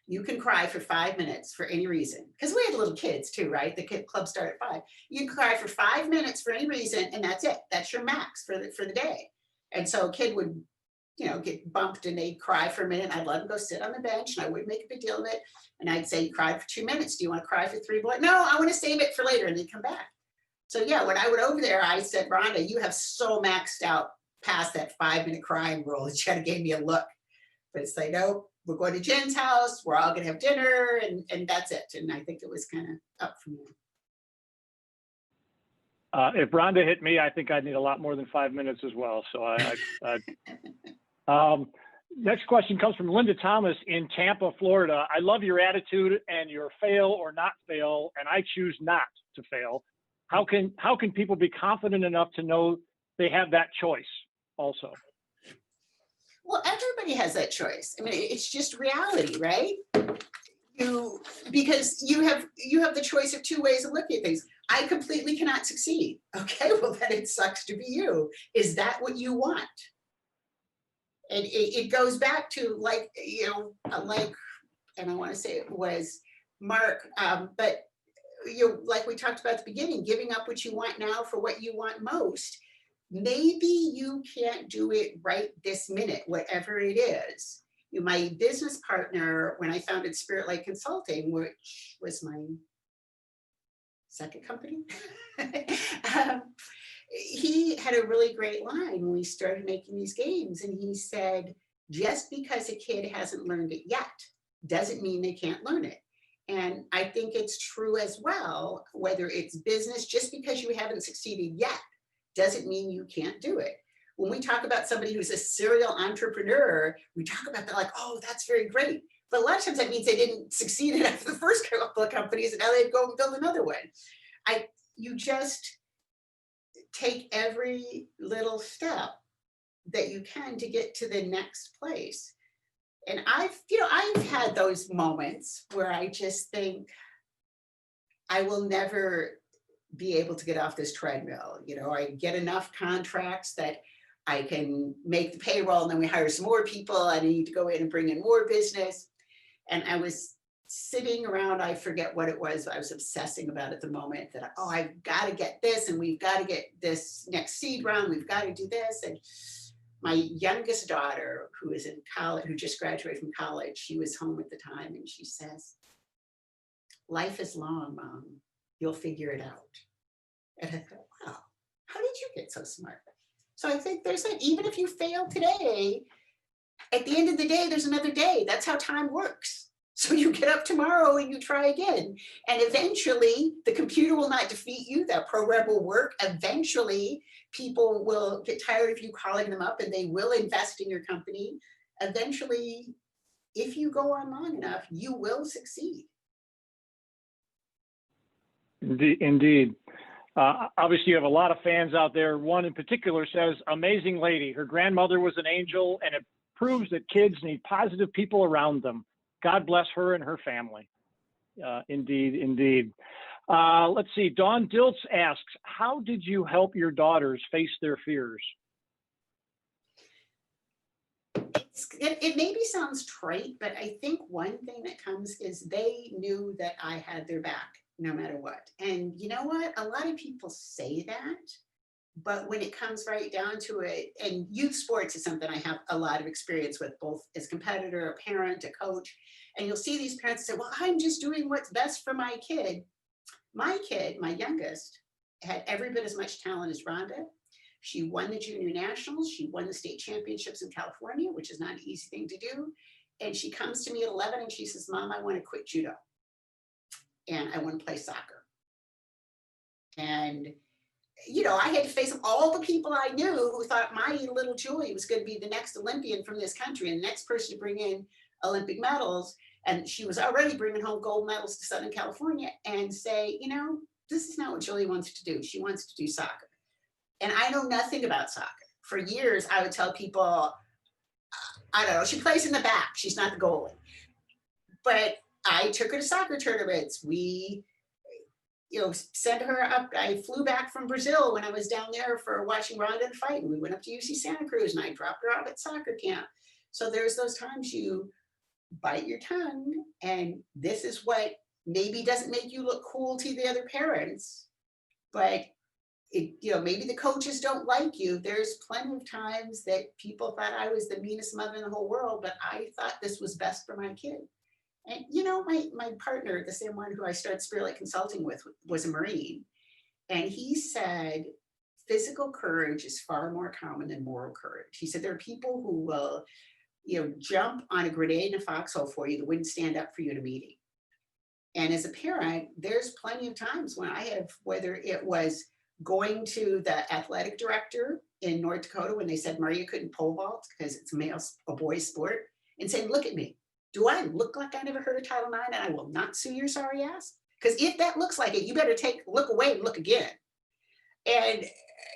You can cry for 5 minutes for any reason, because we had little kids too, right? The club started at 5. You can cry for 5 minutes for any reason, and that's it. That's your max for the day. And so a kid would, you know, get bumped and they'd cry for a minute. I'd let them go sit on the bench, and I wouldn't make a big deal of it. And I'd say, you cried for 2 minutes. Do you want to cry for 3 more? No, I want to save it for later. And they'd come back. So yeah, when I went over there, I said, Rhonda, you have so maxed out past that 5-minute crying rule that she kind of gave me a look. But it's like, no, we're going to Jen's house. We're all going to have dinner, and that's it. And I think it was kind of up from there. If Rhonda hit me, I think I'd need a lot more than 5 minutes as well. So next question comes from Linda Thomas in Tampa, Florida. I love your attitude and your fail or not fail, and I choose not to fail. How can people be confident enough to know they have that choice also? Well, everybody has that choice. I mean, it's just reality, right? Because you have the choice of 2 ways of looking at things. I completely cannot succeed. Okay, well then it sucks to be you. Is that what you want? And it goes back to, like, you know, and I want to say it was Mark, but you know, like we talked about at the beginning, giving up what you want now for what you want most. Maybe you can't do it right this minute, whatever it is. You know, my business partner, when I founded Spirit Light Consulting, which was my second company. um, he had a really great line when we started making these games. And he said, just because a kid hasn't learned it yet doesn't mean they can't learn it. And I think it's true as well, whether it's business, just because you haven't succeeded yet doesn't mean you can't do it. When we talk about somebody who's a serial entrepreneur, we talk about that like, oh, that's very great. But a lot of times that means they didn't succeed after the first couple of companies and now they'd go and build another one. You just take every little step that you can to get to the next place. And I've had those moments where I just think I will never be able to get off this treadmill. I get enough contracts that I can make the payroll, and then we hire some more people and I need to go in and bring in more business. And I was sitting around, I forget what it was, I was obsessing about at the moment that, oh, I've got to get this, and we've got to get this next seed round, we've got to do this. And my youngest daughter, who is in college, who just graduated from college, she was home at the time, and she says, life is long, Mom, you'll figure it out. And I thought, wow, how did you get so smart? So I think there's that, even if you fail today, at the end of the day, there's another day. That's how time works. So you get up tomorrow and you try again. And eventually the computer will not defeat you. That program will work. Eventually people will get tired of you calling them up and they will invest in your company. Eventually, if you go on long enough, you will succeed. Indeed. Obviously, you have a lot of fans out there. One in particular says, amazing lady. Her grandmother was an angel, and it proves that kids need positive people around them. God bless her and her family. Indeed, indeed. Let's see. Dawn Diltz asks, how did you help your daughters face their fears? It maybe sounds trite, but I think one thing that comes is they knew that I had their back no matter what. And you know what? A lot of people say that, but when it comes right down to it, and youth sports is something I have a lot of experience with, both as a competitor, a parent, a coach, and you'll see these parents say, well, I'm just doing what's best for my kid. My kid, my youngest, had every bit as much talent as Rhonda. She won the junior nationals. She won the state championships in California, which is not an easy thing to do. And she comes to me at 11 and she says, Mom, I want to quit judo. And I want to play soccer. And, I had to face all the people I knew who thought my little Julie was going to be the next Olympian from this country and the next person to bring in Olympic medals. And she was already bringing home gold medals to Southern California, and say, this is not what Julie wants to do. She wants to do soccer. And I know nothing about soccer. For years, I would tell people, I don't know, she plays in the back. She's not the goalie. But I took her to soccer tournaments. We, sent her up. I flew back from Brazil when I was down there for watching Rhonda fight. And we went up to UC Santa Cruz and I dropped her off at soccer camp. So there's those times you bite your tongue, and this is what maybe doesn't make you look cool to the other parents, but maybe the coaches don't like you. There's plenty of times that people thought I was the meanest mother in the whole world, but I thought this was best for my kid. And my partner, the same one who I started Spirit Light Consulting with, was a Marine, and he said physical courage is far more common than moral courage. He said there are people who will jump on a grenade in a foxhole for you that wouldn't stand up for you at a meeting. And as a parent, there's plenty of times when I have, whether it was going to the athletic director in North Dakota when they said Maria couldn't pole vault because it's a boy's sport, and saying, look at me. Do I look like I never heard of Title IX and I will not sue your sorry ass? Because if that looks like it, you better look away and look again. And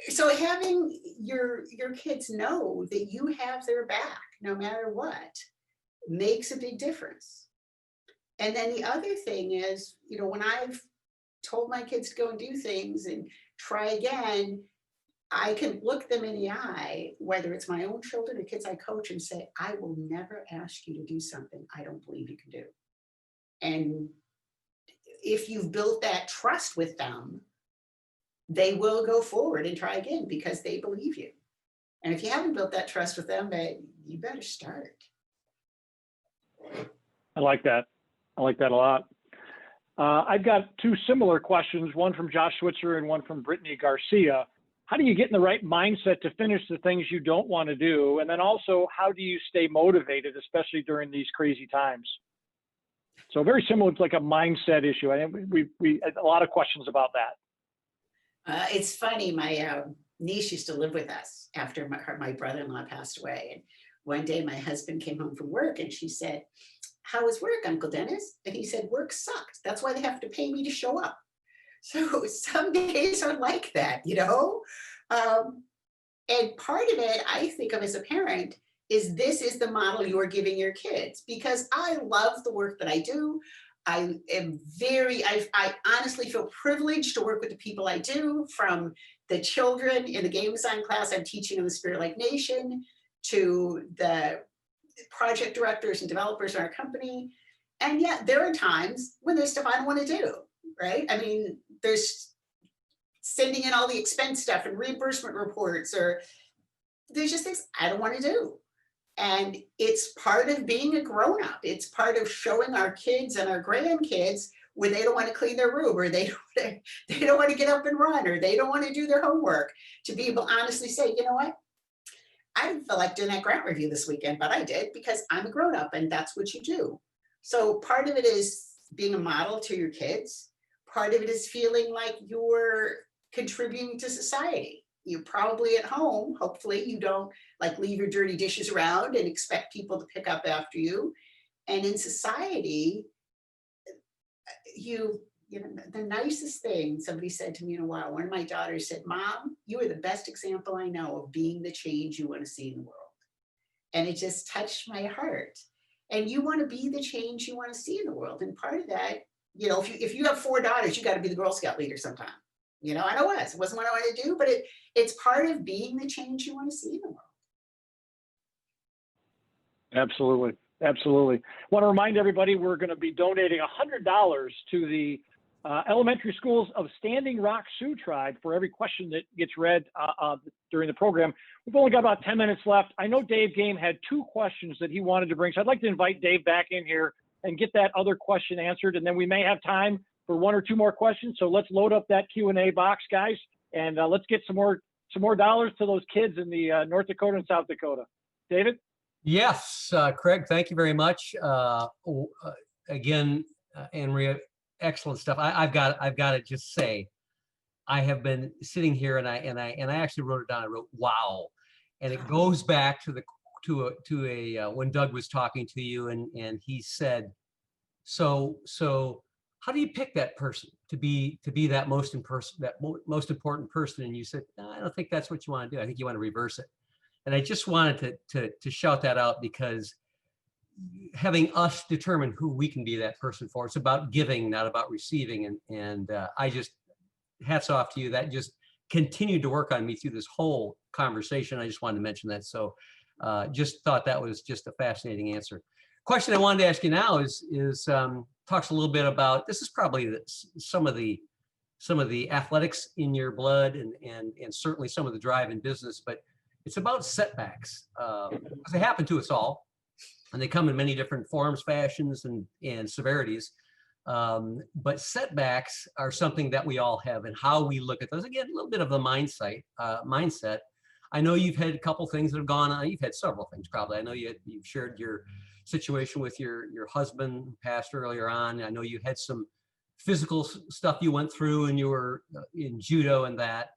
so having your kids know that you have their back no matter what makes a big difference. And then the other thing is, when I've told my kids to go and do things and try again, I can look them in the eye, whether it's my own children or kids I coach, and say, I will never ask you to do something I don't believe you can do. And if you've built that trust with them, they will go forward and try again because they believe you. And if you haven't built that trust with them, you better start. I like that. I like that a lot. I've got two similar questions, one from Josh Switzer and one from Brittany Garcia. How do you get in the right mindset to finish the things you don't want to do? And then also, how do you stay motivated, especially during these crazy times? So very similar to like a mindset issue. I think we had a lot of questions about that. It's funny, my niece used to live with us after my brother-in-law passed away. And one day my husband came home from work and she said, "How was work, Uncle Dennis?" And he said, "Work sucked. That's why they have to pay me to show up." So some days are like that, you know? And part of it, I think of as a parent, is this is the model you're giving your kids, because I love the work that I do. I honestly feel privileged to work with the people I do, from the children in the game design class I'm teaching in the Spirit Like Nation, to the project directors and developers in our company. And yet there are times when there's stuff I don't want to do, right? I mean, there's sending in all the expense stuff and reimbursement reports, or there's just things I don't want to do. And it's part of being a grown-up. It's part of showing our kids and our grandkids when they don't want to clean their room, or they don't want to get up and run, or they don't want to do their homework, to be able to honestly say, you know what? I didn't feel like doing that grant review this weekend, but I did, because I'm a grown-up and that's what you do. So part of it is being a model to your kids. Part of it is feeling like you're contributing to society. You're probably at home, hopefully you don't like leave your dirty dishes around and expect people to pick up after you. And in society, you know, the nicest thing somebody said to me in a while, one of my daughters said, "Mom, you are the best example I know of being the change you want to see in the world." And it just touched my heart. And you want to be the change you want to see in the world. And part of that, you know, if you have 4 daughters, you got to be the Girl Scout leader sometime. You know, and it wasn't what I wanted to do, but it's part of being the change you want to see in the world. Absolutely. Absolutely. Want to remind everybody we're going to be donating $100 to the elementary schools of Standing Rock Sioux Tribe for every question that gets read during the program. We've only got about 10 minutes left. I know Dave Game had 2 questions that he wanted to bring, so I'd like to invite Dave back in here and get that other question answered, and then we may have time for 1 or 2 more questions. So let's load up that Q&A box, guys, and let's get some more dollars to those kids in the North Dakota and South Dakota. David? Yes, Craig, thank you very much. Again, AnnMaria, excellent stuff. I've got to just say, I have been sitting here and I actually wrote it down. I wrote, wow. And it goes back to when Doug was talking to you and he said, so how do you pick that person to be that most important person? And you said, no, I don't think that's what you want to do. I think you want to reverse it. And I just wanted to shout that out, because having us determine who we can be that person for, it's about giving, not about receiving. And I just, hats off to you. That just continued to work on me through this whole conversation. I just wanted to mention that. So just thought that was just a fascinating answer. Question I wanted to ask you now is talks a little bit about, this is probably some of the athletics in your blood and certainly some of the drive in business, but it's about setbacks. Because they happen to us all, and they come in many different forms, fashions, and severities. But setbacks are something that we all have, and how we look at those. Again, a little bit of the mindset. I know you've had a couple things that have gone on. You've had several things probably. I know you've shared your situation with your husband who passed earlier on. I know you had some physical stuff you went through, and you were in judo and that.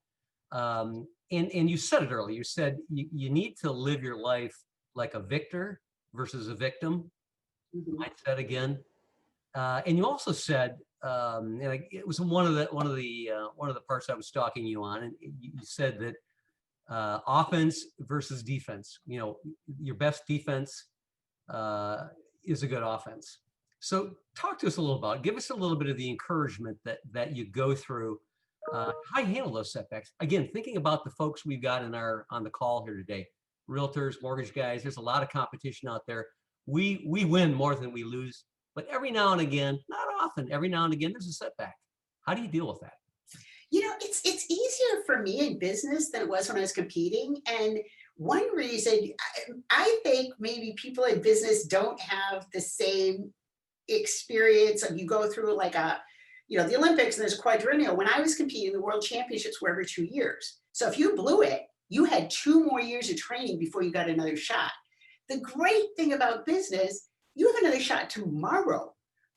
And you said it earlier. You said you need to live your life like a victor versus a victim. Mm-hmm. Mindset again. And you also said, and it was one of the parts I was stalking you on, and you said that offense versus defense. You know, your best defense is a good offense. So talk to us a little about, give us a little bit of the encouragement that you go through. How you handle those setbacks. Again, thinking about the folks we've got on the call here today, realtors, mortgage guys. There's a lot of competition out there. We win more than we lose, but every now and again, not often, every now and again, there's a setback. How do you deal with that? You know, it's easier for me in business than it was when I was competing. And one reason I think maybe people in business don't have the same experience. And you go through like a the Olympics and there's quadrennial. When I was competing, the world championships were every 2 years. So if you blew it, you had 2 more years of training before you got another shot. The great thing about business, you have another shot tomorrow,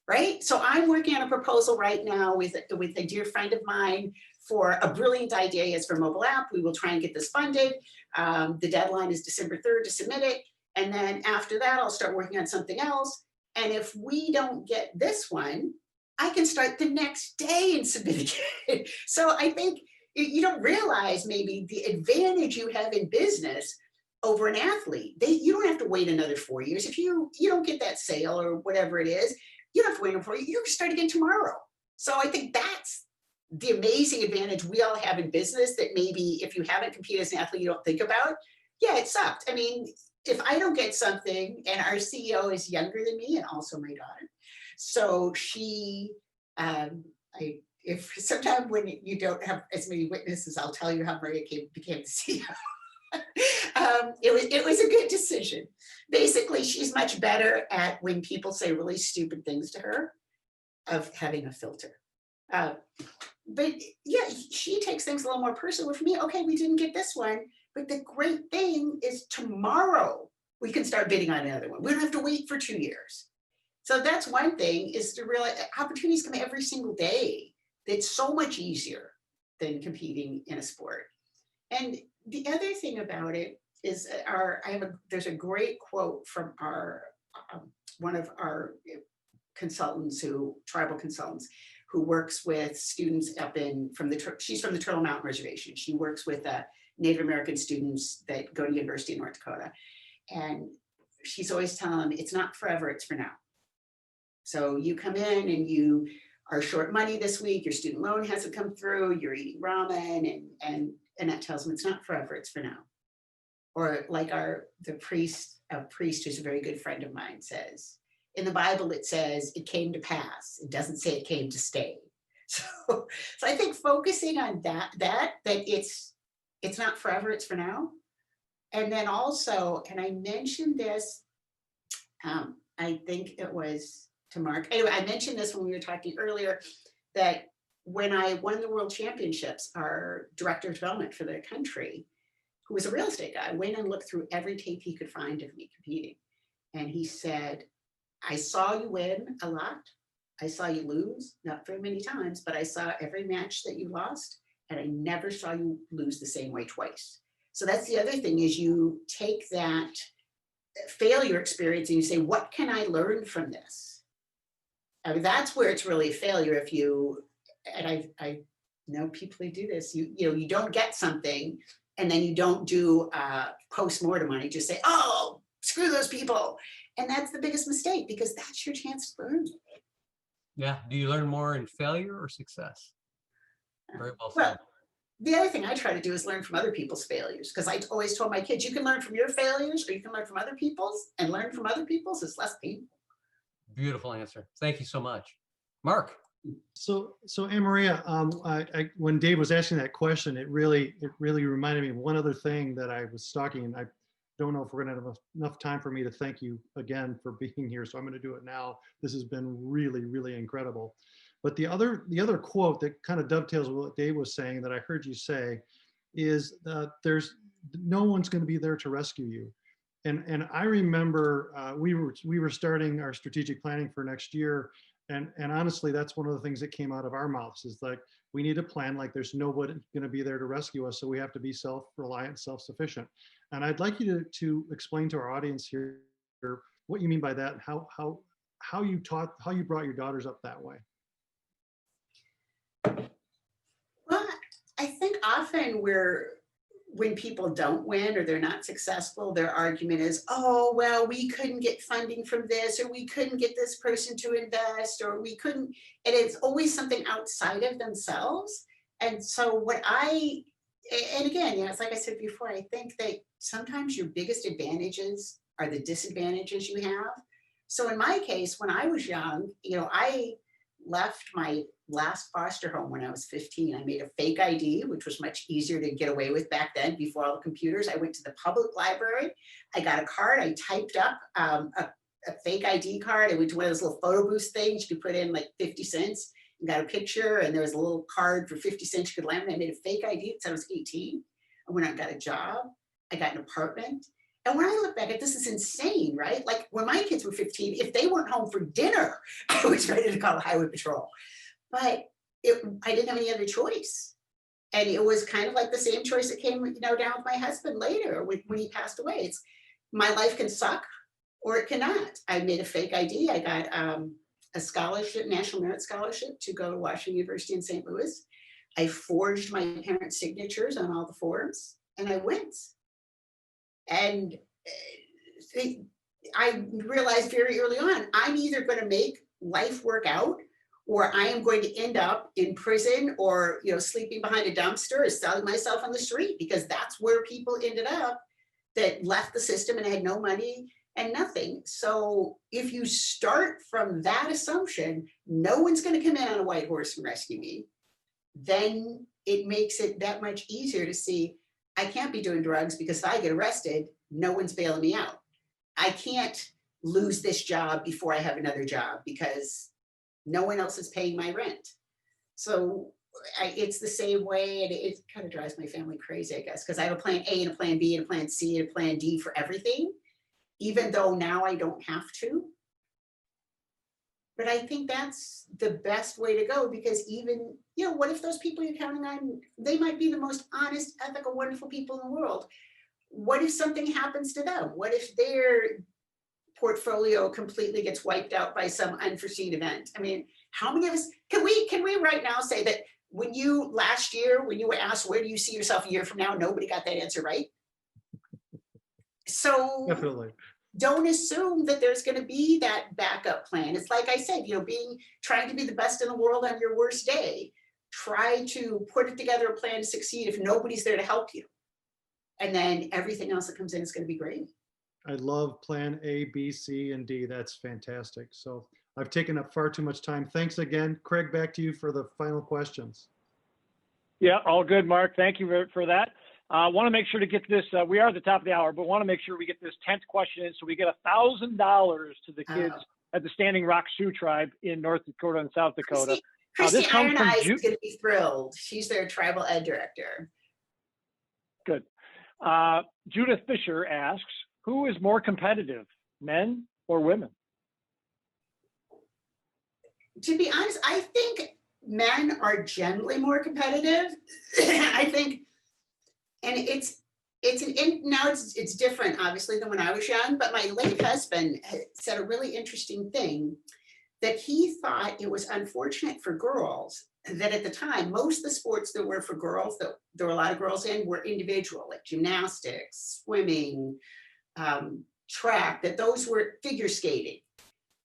right? So I'm working on a proposal right now with a dear friend of mine for a brilliant idea as for mobile app. We will try and get this funded. The deadline is December 3rd to submit it. And then after that, I'll start working on something else. And if we don't get this one, I can start the next day and submit it. So I think you don't realize maybe the advantage you have in business over an athlete. You don't have to wait another 4 years. If you don't get that sale or whatever it is, you don't have to wait another 4 years. You can start again tomorrow. So I think that's the amazing advantage we all have in business that maybe if you haven't competed as an athlete, you don't think about. Yeah, it sucked. I mean, if I don't get something, and our CEO is younger than me and also my daughter, so she, if sometime when you don't have as many witnesses, I'll tell you how Maria became the CEO. It was a good decision. Basically, she's much better at when people say really stupid things to her, of having a filter. But yeah, she takes things a little more personal. For me, okay, we didn't get this one, but the great thing is tomorrow we can start bidding on another one. We don't have to wait for 2 years. So that's one thing, is to realize opportunities come every single day. That's so much easier than competing in a sport. And the other thing about it is there's a great quote from one of our consultants, tribal consultants, who works with students she's from the Turtle Mountain Reservation. She works with Native American students that go to University of North Dakota. And she's always telling them, it's not forever, it's for now. So you come in and you are short money this week, your student loan hasn't come through, you're eating ramen, and that tells them it's not forever, it's for now. Or like the priest who's a very good friend of mine says, in the Bible it says it came to pass. It doesn't say it came to stay. So I think focusing on that it's not forever, it's for now. And then also, and I mentioned this, I think it was to Mark. Anyway, I mentioned this when we were talking earlier, that when I won the world championships, our director of development for the country, who was a real estate guy, went and looked through every tape he could find of me competing. And he said, I saw you win a lot. I saw you lose, not very many times, but I saw every match that you lost, and I never saw you lose the same way twice. So that's the other thing, is you take that failure experience and you say, what can I learn from this? I mean, that's where it's really a failure. And I know people who do this, you don't get something and then you don't do post-mortem on it. You just say, oh, screw those people. And that's the biggest mistake, because that's your chance to learn. Yeah. Do you learn more in failure or success? Very well said. Well, the other thing I try to do is learn from other people's failures, because I always told my kids, you can learn from your failures or you can learn from other people's, and learn from other people's is less painful. Beautiful answer. Thank you so much. Mark. So AnnMaria, when Dave was asking that question, it really reminded me of one other thing that I was stalking, and I don't know if we're going to have enough time for me to thank you again for being here. So I'm going to do it now. This has been really, really incredible. But the other quote that kind of dovetails with what Dave was saying that I heard you say is there's no one's going to be there to rescue you. And I remember we were starting our strategic planning for next year. And honestly, that's one of the things that came out of our mouths, is like, we need a plan, like there's nobody going to be there to rescue us. So we have to be self-reliant, self-sufficient. And I'd like you to explain to our audience here what you mean by that, and how you brought your daughters up that way. Well, I think often when people don't win or they're not successful, their argument is, oh, well, we couldn't get funding from this, or we couldn't get this person to invest, or we couldn't, and it's always something outside of themselves. And so and again, it's like I said before, I think that sometimes your biggest advantages are the disadvantages you have. So in my case, when I was young, I left my last foster home when I was 15. I made a fake ID, which was much easier to get away with back then, before all the computers. I went to the public library. I got a card. I typed up a fake ID card. I went to one of those little photo booth things. You could put in like 50 cents. got a picture, and there was a little card for 50 cents you could laminate. I made a fake ID that said I was 18. I went out and got a job. I got an apartment. And when I look back at this, is insane, right? Like when my kids were 15, if they weren't home for dinner, I was ready to call highway patrol. But I didn't have any other choice. And it was kind of like the same choice that came, down with my husband later when he passed away. It's my life can suck or it cannot. I made a fake ID. I got a scholarship, National Merit Scholarship, to go to Washington University in St. Louis. I forged my parents' signatures on all the forms, and I went. And I realized very early on, I'm either going to make life work out, or I am going to end up in prison or sleeping behind a dumpster or selling myself on the street, because that's where people ended up that left the system and had no money and nothing. So if you start from that assumption, no one's going to come in on a white horse and rescue me, then it makes it that much easier to see, I can't be doing drugs because if I get arrested, no one's bailing me out. I can't lose this job before I have another job because no one else is paying my rent. So it's the same way, and it kind of drives my family crazy, I guess, because I have a plan A and a plan B and a plan C and a plan D for everything, even though now I don't have to. But I think that's the best way to go, because even, what if those people you're counting on, they might be the most honest, ethical, wonderful people in the world. What if something happens to them? What if their portfolio completely gets wiped out by some unforeseen event? I mean, how many of us, can we right now say that last year, when you were asked, where do you see yourself a year from now, nobody got that answer right? So Definitely. Don't assume that there's going to be that backup plan. It's like I said, trying to be the best in the world on your worst day. Try to put together a plan to succeed if nobody's there to help you. And then everything else that comes in is going to be great. I love plan A, B, C, and D. That's fantastic. So I've taken up far too much time. Thanks again. Craig, back to you for the final questions. Yeah, all good, Mark. Thank you for that. I want to make sure to get this, we are at the top of the hour, but want to make sure we get this 10th question in so we get $1,000 to the kids at the Standing Rock Sioux Tribe in North Dakota and South Dakota. Christy Iron Eyes is going to be thrilled. She's their tribal ed director. Good. Judith Fisher asks, who is more competitive, men or women? To be honest, I think men are generally more competitive. I think, and now it's different, obviously, than when I was young, but my late husband said a really interesting thing, that he thought it was unfortunate for girls that at the time, most of the sports that were for girls, that there were a lot of girls in, were individual, like gymnastics, swimming, track, that those were figure skating.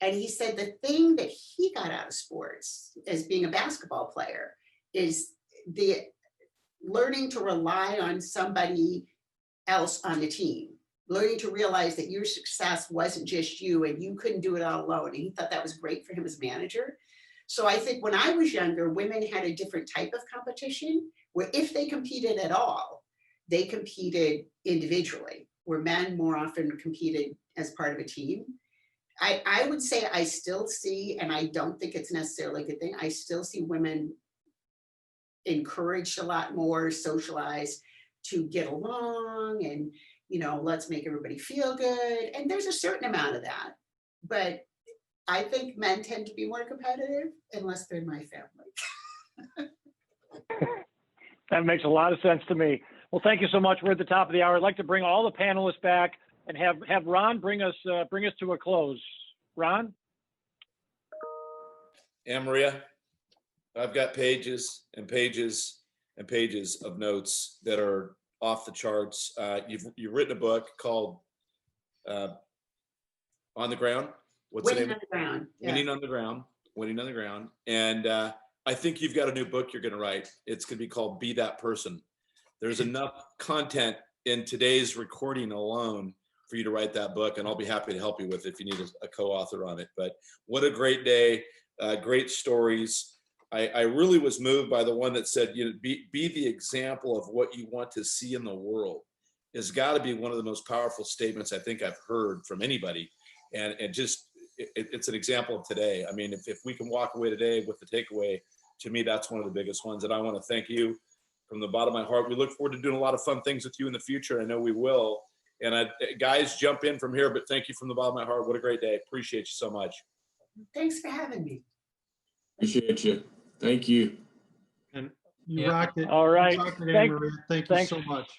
And he said the thing that he got out of sports as being a basketball player is the learning to rely on somebody else on the team, learning to realize that your success wasn't just you and you couldn't do it all alone. And he thought that was great for him as manager. So I think when I was younger, women had a different type of competition where if they competed at all, they competed individually, where men more often competed as part of a team. I would say I still see, and I don't think it's necessarily a good thing, I still see women encouraged a lot more, socialized to get along and, let's make everybody feel good. And there's a certain amount of that. But I think men tend to be more competitive unless they're in my family. That makes a lot of sense to me. Well, thank you so much. We're at the top of the hour. I'd like to bring all the panelists back and have Ron bring us to a close. Ron? AnnMaria, I've got pages and pages and pages of notes that are off the charts. You've written a book called On the Ground. What's Winning the name? on the ground. Yeah. Winning on the Ground. Winning on the Ground. And I think you've got a new book you're going to write. It's going to be called Be That Person. There's enough content in today's recording alone for you to write that book, and I'll be happy to help you with it if you need a co-author on it. But what a great day, great stories. I really was moved by the one that said, be the example of what you want to see in the world. It's got to be one of the most powerful statements I think I've heard from anybody. And just it's an example of today. I mean, if we can walk away today with the takeaway, to me, that's one of the biggest ones. And I want to thank you from the bottom of my heart. We look forward to doing a lot of fun things with you in the future. I know we will. And guys, jump in from here, but thank you from the bottom of my heart. What a great day. Appreciate you so much. Thanks for having me. Appreciate you. Thank you. And you Yeah. rocked it. All right. You rocked it, Thank- AnnMaria. Thank you thanks. so much.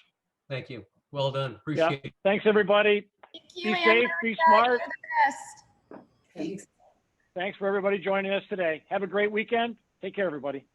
Thank you. Well done. Yeah. Appreciate it. Thanks, everybody. Thank you, Be safe, be You're smart. the best. Thanks. Thanks for everybody joining us today. Have a great weekend. Take care, everybody.